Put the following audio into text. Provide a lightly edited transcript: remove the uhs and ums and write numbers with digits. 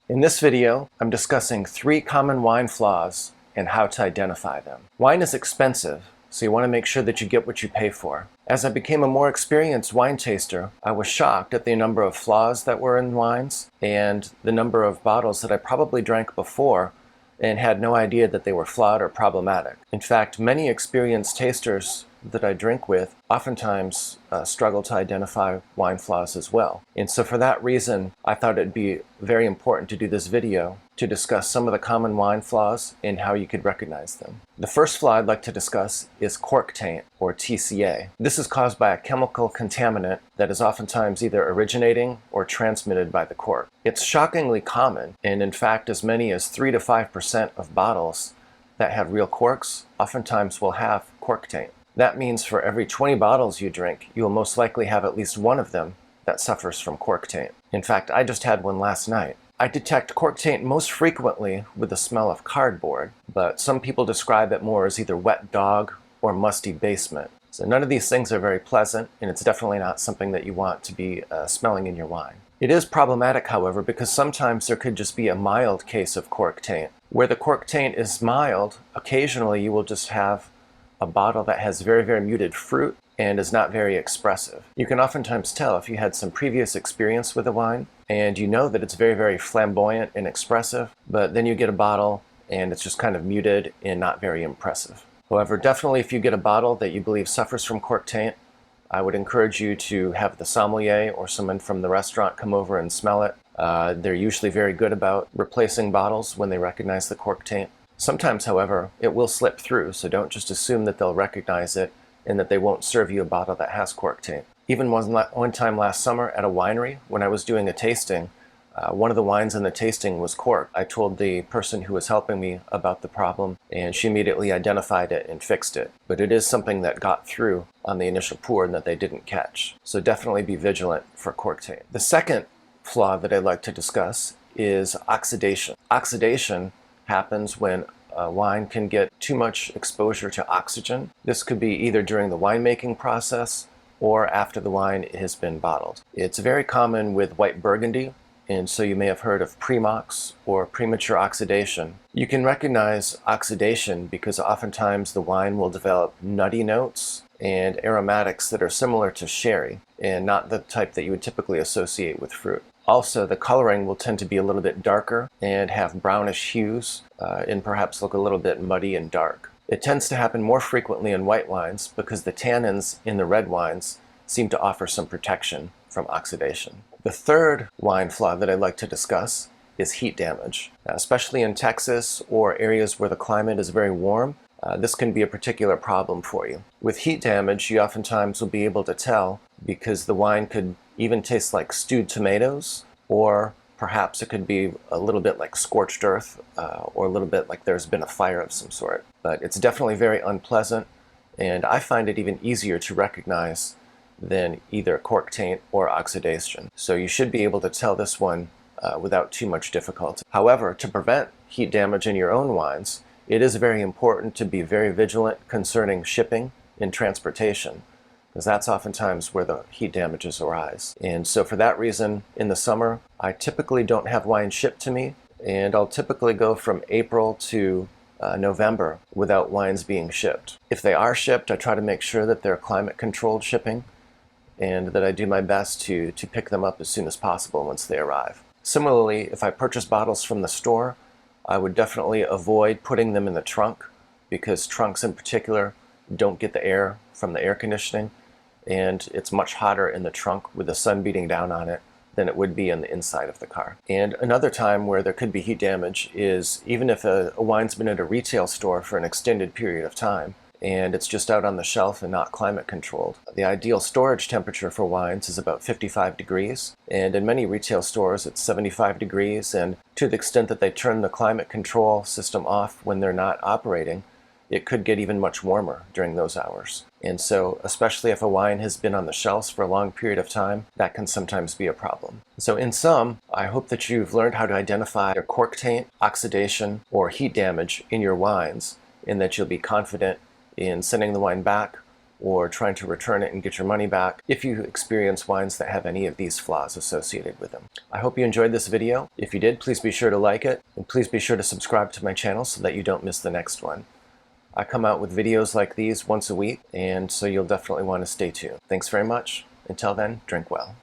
In this video, I'm discussing 3 common wine flaws and how to identify them. Wine is expensive, so you want to make sure that you get what you pay for. As I became a more experienced wine taster, I was shocked at the number of flaws that were in wines and the number of bottles that I probably drank before and had no idea that they were flawed or problematic. In fact, many experienced tasters that I drink with oftentimes struggle to identify wine flaws as well. And so for that reason, I thought it'd be very important to do this video to discuss some of the common wine flaws and how you could recognize them. The first flaw I'd like to discuss is cork taint, or TCA. This is caused by a chemical contaminant that is oftentimes either originating or transmitted by the cork. It's shockingly common, and in fact as many as 3 to 5% of bottles that have real corks oftentimes will have cork taint. That means for every 20 bottles you drink, you will most likely have at least one of them that suffers from cork taint. In fact, I just had one last night. I detect cork taint most frequently with the smell of cardboard, but some people describe it more as either wet dog or musty basement. So none of these things are very pleasant, and it's definitely not something that you want to be smelling in your wine. It is problematic, however, because sometimes there could just be a mild case of cork taint. Where the cork taint is mild, occasionally you will just have a bottle that has very, very muted fruit and is not very expressive. You can oftentimes tell if you had some previous experience with a wine and you know that it's very, very flamboyant and expressive, but then you get a bottle and it's just kind of muted and not very impressive. However, definitely if you get a bottle that you believe suffers from cork taint, I would encourage you to have the sommelier or someone from the restaurant come over and smell it. They're usually very good about replacing bottles when they recognize the cork taint. Sometimes, however, it will slip through, so don't just assume that they'll recognize it and that they won't serve you a bottle that has cork taint. Even one time last summer at a winery, when I was doing a tasting, one of the wines in the tasting was cork. I told the person who was helping me about the problem, and she immediately identified it and fixed it. But it is something that got through on the initial pour and that they didn't catch. So definitely be vigilant for cork taint. The second flaw that I'd like to discuss is oxidation. Oxidation happens when wine can get too much exposure to oxygen. This could be either during the winemaking process or after the wine has been bottled. It's very common with white Burgundy, and so you may have heard of premox or premature oxidation. You can recognize oxidation because oftentimes the wine will develop nutty notes and aromatics that are similar to sherry and not the type that you would typically associate with fruit. Also, the coloring will tend to be a little bit darker and have brownish hues and perhaps look a little bit muddy and dark. It tends to happen more frequently in white wines because the tannins in the red wines seem to offer some protection from oxidation. The third wine flaw that I'd like to discuss is heat damage. Especially in Texas or areas where the climate is very warm, this can be a particular problem for you. With heat damage, you oftentimes will be able to tell because the wine could even taste like stewed tomatoes, or perhaps it could be a little bit like scorched earth, or a little bit like there's been a fire of some sort. But it's definitely very unpleasant, and I find it even easier to recognize than either cork taint or oxidation. So you should be able to tell this one without too much difficulty. However, to prevent heat damage in your own wines, it is very important to be very vigilant concerning shipping and transportation, because that's oftentimes where the heat damages arise. And so for that reason, in the summer, I typically don't have wine shipped to me, and I'll typically go from April to November without wines being shipped. If they are shipped, I try to make sure that they're climate-controlled shipping and that I do my best to pick them up as soon as possible once they arrive. Similarly, if I purchase bottles from the store, I would definitely avoid putting them in the trunk because trunks in particular don't get the air from the air conditioning, and it's much hotter in the trunk with the sun beating down on it than it would be in the inside of the car. And another time where there could be heat damage is even if a wine's been at a retail store for an extended period of time and it's just out on the shelf and not climate controlled. The ideal storage temperature for wines is about 55 degrees, and in many retail stores it's 75 degrees, and to the extent that they turn the climate control system off when they're not operating, it could get even much warmer during those hours. And so, especially if a wine has been on the shelves for a long period of time, that can sometimes be a problem. So in sum, I hope that you've learned how to identify your cork taint, oxidation, or heat damage in your wines, and that you'll be confident in sending the wine back or trying to return it and get your money back if you experience wines that have any of these flaws associated with them. I hope you enjoyed this video. If you did, please be sure to like it, and please be sure to subscribe to my channel so that you don't miss the next one. I come out with videos like these once a week, and so you'll definitely want to stay tuned. Thanks very much. Until then, drink well.